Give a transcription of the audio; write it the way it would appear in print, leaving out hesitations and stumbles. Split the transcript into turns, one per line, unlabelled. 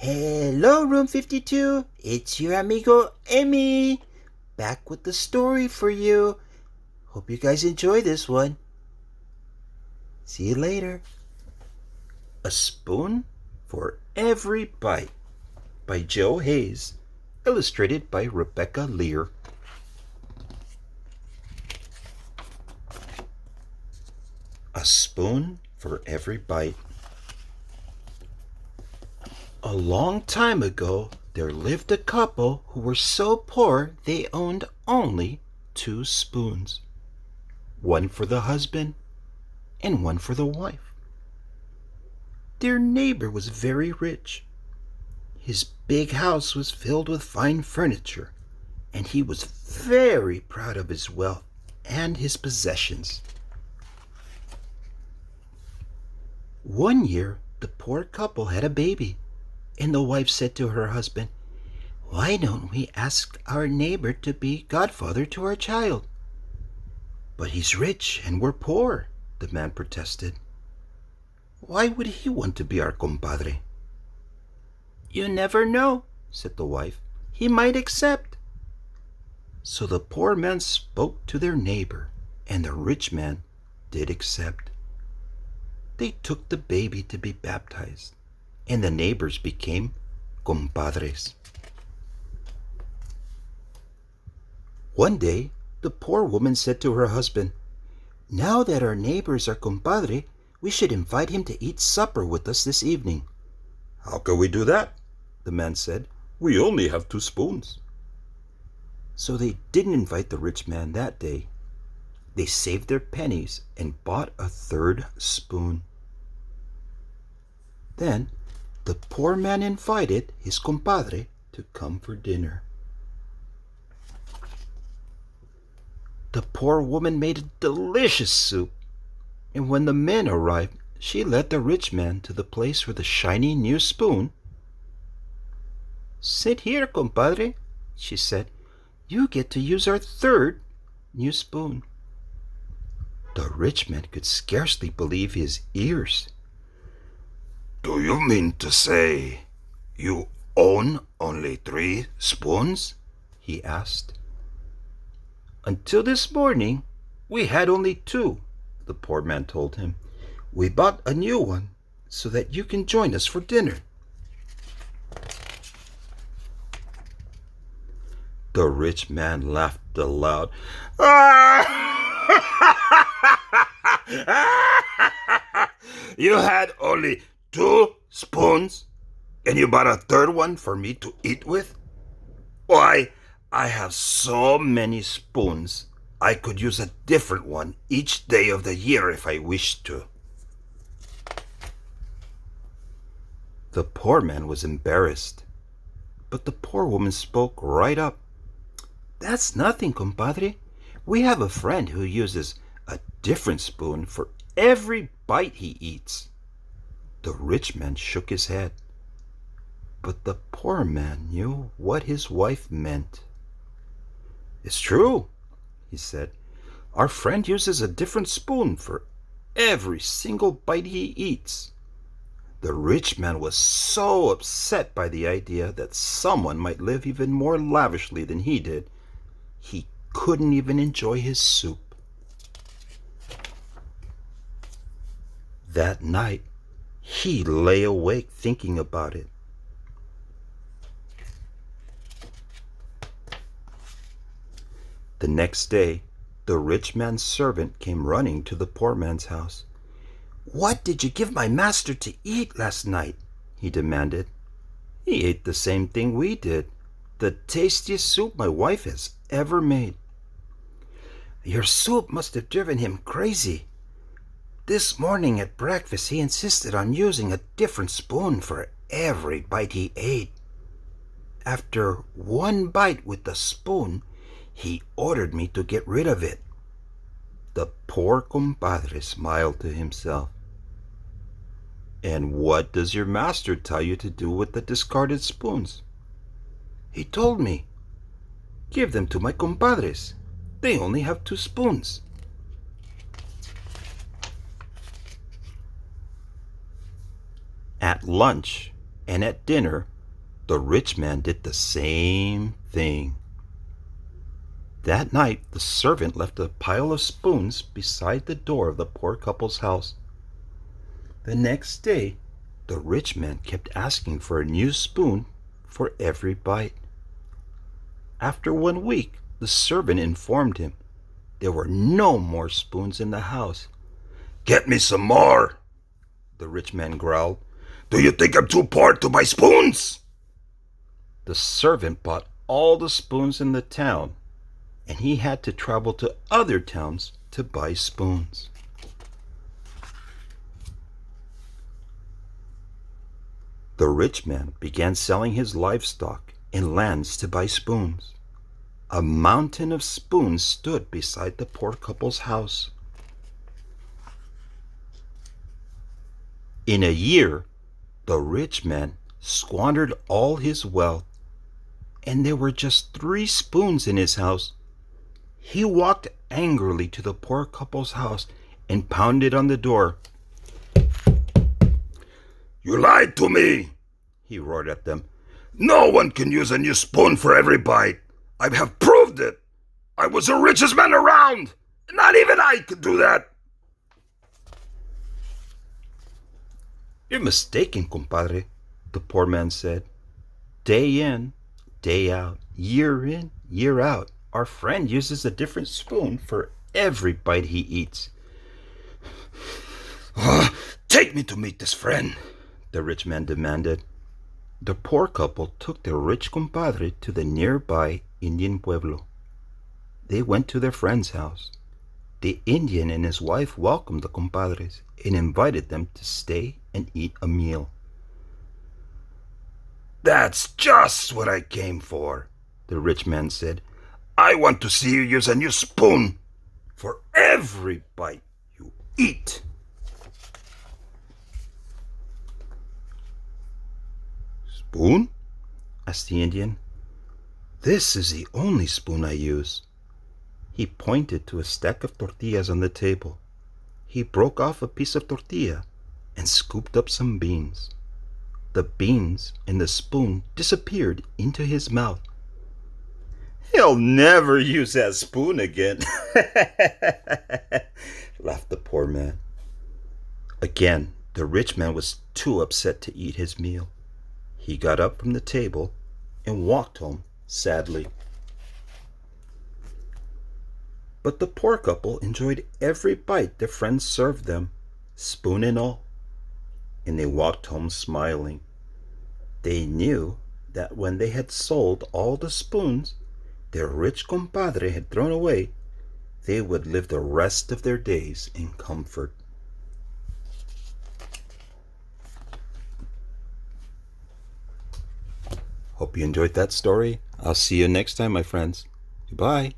Hello, Room 52. It's your amigo Emmy, back with the story for you. Hope you guys enjoy this one. See you later. A Spoon for Every Bite by Joe Hayes, illustrated by Rebecca Lear. A spoon for every bite. A long time ago, there lived a couple who were so poor they owned only 2 spoons. One for the husband and one for the wife. Their neighbor was very rich. His big house was filled with fine furniture, and he was very proud of his wealth and his possessions. One year, the poor couple had a baby, and the wife said to her husband, "Why don't we ask our neighbor to be godfather to our child?" "But he's rich and we're poor," the man protested. "Why would he want to be our compadre?" "You never know," said the wife. "He might accept." So the poor man spoke to their neighbor, and the rich man did accept. They took the baby to be baptized, and the neighbors became compadres. One day, the poor woman said to her husband, "Now that our neighbors are compadre, we should invite him to eat supper with us this evening." "How can we do that?" the man said. "We only have 2 spoons." So they didn't invite the rich man that day. They saved their pennies and bought a 3rd spoon. Then the poor man invited his compadre to come for dinner. The poor woman made a delicious soup, and when the men arrived, she led the rich man to the place where the shiny new spoon. "Sit here, compadre," she said. "You get to use our 3rd new spoon." The rich man could scarcely believe his ears. "Do you mean to say you own only 3 spoons?" he asked. "Until this morning, we had only 2, the poor man told him. "We bought a new one so that you can join us for dinner." The rich man laughed aloud. "You had only 2 spoons, and you bought a 3rd one for me to eat with? Why, I have so many spoons, I could use a different one each day of the year if I wished to." The poor man was embarrassed, but the poor woman spoke right up. "That's nothing, compadre. We have a friend who uses a different spoon for every bite he eats." The rich man shook his head, but the poor man knew what his wife meant. "It's true," he said. "Our friend uses a different spoon for every single bite he eats." The rich man was so upset by the idea that someone might live even more lavishly than he did, he couldn't even enjoy his soup. That night, he lay awake thinking about it. The next day, the rich man's servant came running to the poor man's house. "What did you give my master to eat last night?" he demanded. "He ate the same thing we did, the tastiest soup my wife has ever made." "Your soup must have driven him crazy. This morning at breakfast he insisted on using a different spoon for every bite he ate. After one bite with the spoon, he ordered me to get rid of it." The poor compadre smiled to himself. "And what does your master tell you to do with the discarded spoons?" "He told me, 'Give them to my compadres. They only have 2 spoons.'" At lunch and at dinner, The rich man did the same thing. That night, the servant left a pile of spoons beside the door of the poor couple's house. The next day, the rich man kept asking for a new spoon for every bite. After 1 week, the servant informed him there were no more spoons in the house. "Get me some more," the rich man growled. "Do you think I'm too poor to buy spoons?" The servant bought all the spoons in the town, and he had to travel to other towns to buy spoons. The rich man began selling his livestock and lands to buy spoons. A mountain of spoons stood beside the poor couple's house. In a year, the rich man squandered all his wealth, and there were just 3 spoons in his house. He walked angrily to the poor couple's house and pounded on the door. "You lied to me," he roared at them. "No one can use a new spoon for every bite. I have proved it. I was the richest man around. Not even I could do that." "You're mistaken, compadre," the poor man said. "Day in, day out, year in, year out, our friend uses a different spoon for every bite he eats." "Take me to meet this friend," the rich man demanded. The poor couple took their rich compadre to the nearby Indian pueblo. They went to their friend's house. The Indian and his wife welcomed the compadres and invited them to stay and eat a meal. "That's just what I came for," the rich man said. "I want to see you use a new spoon for every bite you eat." "Spoon?" asked the Indian. "This is the only spoon I use." He pointed to a stack of tortillas on the table. He broke off a piece of tortilla and scooped up some beans. The beans and the spoon disappeared into his mouth. "He'll never use that spoon again," laughed the poor man. Again, the rich man was too upset to eat his meal. He got up from the table and walked home sadly. But the poor couple enjoyed every bite their friends served them, spoon and all, and they walked home smiling. They knew that when they had sold all the spoons their rich compadre had thrown away, they would live the rest of their days in comfort. Hope you enjoyed that story. I'll see you next time, my friends. Goodbye.